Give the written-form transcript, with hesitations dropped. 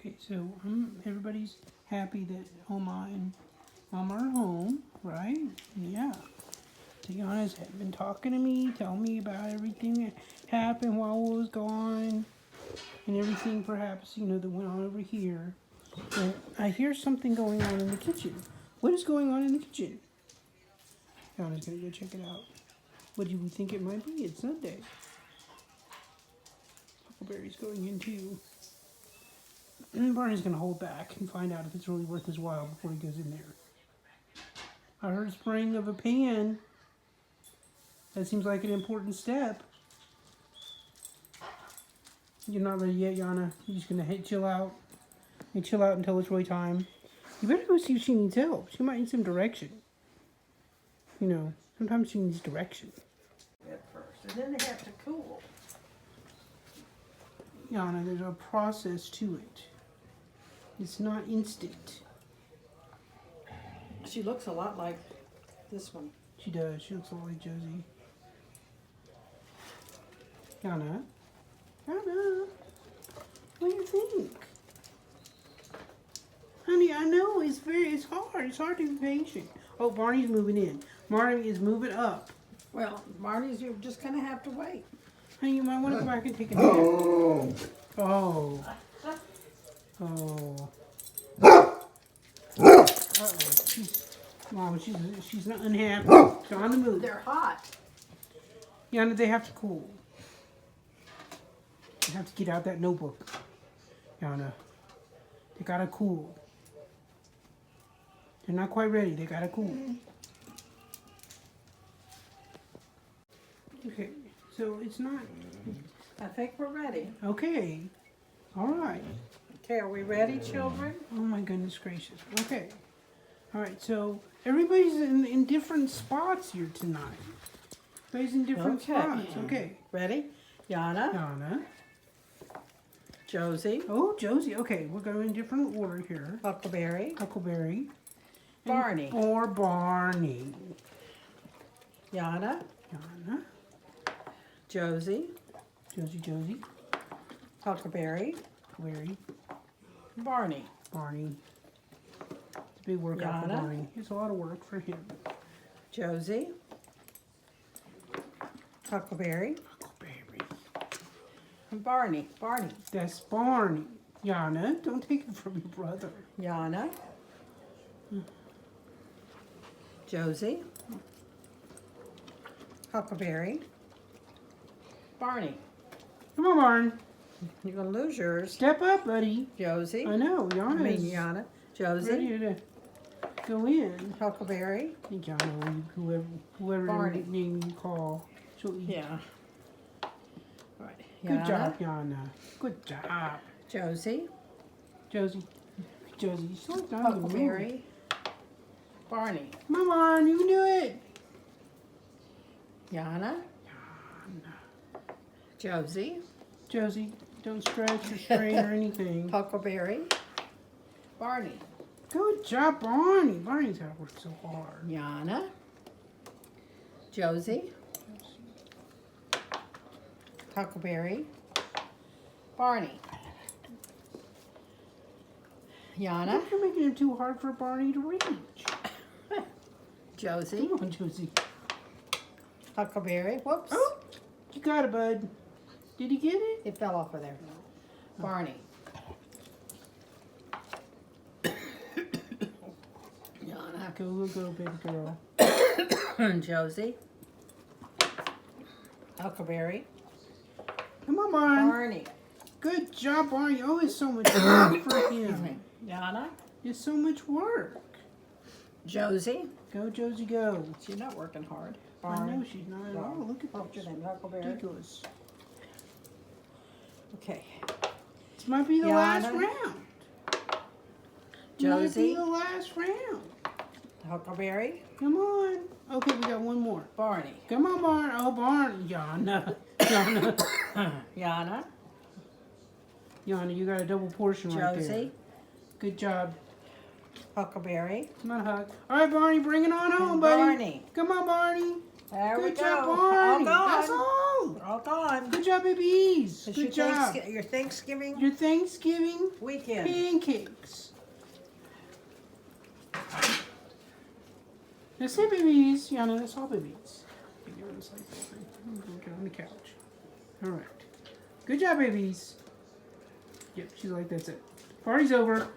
Okay, so everybody's happy that Oma and Mama are home, right? Yeah. Tiana's been talking to me, telling me about everything that happened while I was gone, and everything perhaps, that went on over here. And I hear something going on in the kitchen. What is going on in the kitchen? Tiana's gonna go check it out. What do we think it might be? It's Sunday. Huckleberry's going in too. And Barney's gonna hold back and find out if it's really worth his while before he goes in there. I heard spraying of a pan. That seems like an important step. You're not ready yet, Yana. You're just gonna chill out. And chill out until it's really time. You better go see if she needs help. She might need some direction. Sometimes she needs direction. At first, and then they have to cool. Yana, there's a process to it. It's not instant. She looks a lot like this one. She does. She looks a lot like Josie. Yana? Yana? What do you think? Honey, I know it's hard. It's hard to be patient. Oh, Barney's moving in. Barney is moving up. Well, Marty's, you're just gonna have to wait. Honey, you might want to go back and take a nap. Oh. Oh. Uh-oh. Mom, she's not unhappy. She's on the move. They're hot. Yana, they have to cool. They have to get out that notebook. Yana, they gotta cool. They're not quite ready. They gotta cool. Okay, so it's not. I think we're ready. Okay. All right. Okay, are we ready, children? Oh my goodness gracious. Okay. All right, so everybody's in different spots here tonight. Everybody's in different spots. Okay. Ready? Yana, Yana. Josie, Oh, Josie. Okay, we're going in different order here. Huckleberry, Huckleberry. Barney, Or Barney. Yana, Yana. Josie, Josie. Huckleberry, Huckleberry. Barney. Barney. It's a big workout for Yana. Barney. It's a lot of work for him. Josie, Huckleberry, Huckleberry. and Barney. That's Barney. Yana, don't take it from your brother. Yana, Josie, Huckleberry, Barney. Come on, Barn. You're gonna lose yours. Step up, buddy. Josie. I know, Yana's Yana. Josie, ready to go in. Huckleberry. I think Yana, whoever Barney. name you call, she'll eat. Yeah. Right. Good job, Yana. Good job. Josie, Josie, you still not on the move. Huckleberry, Barney. Come on, Barn, you can do it. Yana, Josie, Josie, don't stretch or strain or anything. Huckleberry, Barney. Good job, Barney. Barney's got to work so hard. Yana, Josie, Huckleberry, Barney. Yana, You're making it too hard for Barney to reach. Josie, Come on, Josie. Huckleberry. Whoops. Oh, you got it, bud. Did he get it? It fell off of there. Barney. Yana, Go, baby girl. Josie, Huckleberry, Come on, Barn. Barney. Good job, Barney. Oh, it's so much work for Excuse him. me. Yana, It's so much work. Josie. Go, Josie, go. She's not working hard. I know Barney. she's not at all. Look at What's this. your name? Huckleberry. Ridiculous. Okay. This might be the last Yana. round. Josie. Might be the last round. Huckleberry. Come on. Okay, we got one more. Barney. Come on, Barn. Oh, Barn. Yana. Yana. Yana, you got a double portion right there. Josie. Good job. Huckleberry. Come on, Huck. All right, Barney, bring it on home, buddy. Barney. Come on, Barney. There we Good go. job, All Barney. gone. That's all. go. They're all gone. Good job, babies. It's Good job. Your Thanksgiving Your Thanksgiving weekend. pancakes. That's it, babies. Yana, that's all, babies. Get on the couch. All right. Good job, babies. Yep, she's like, that's it. Party's over.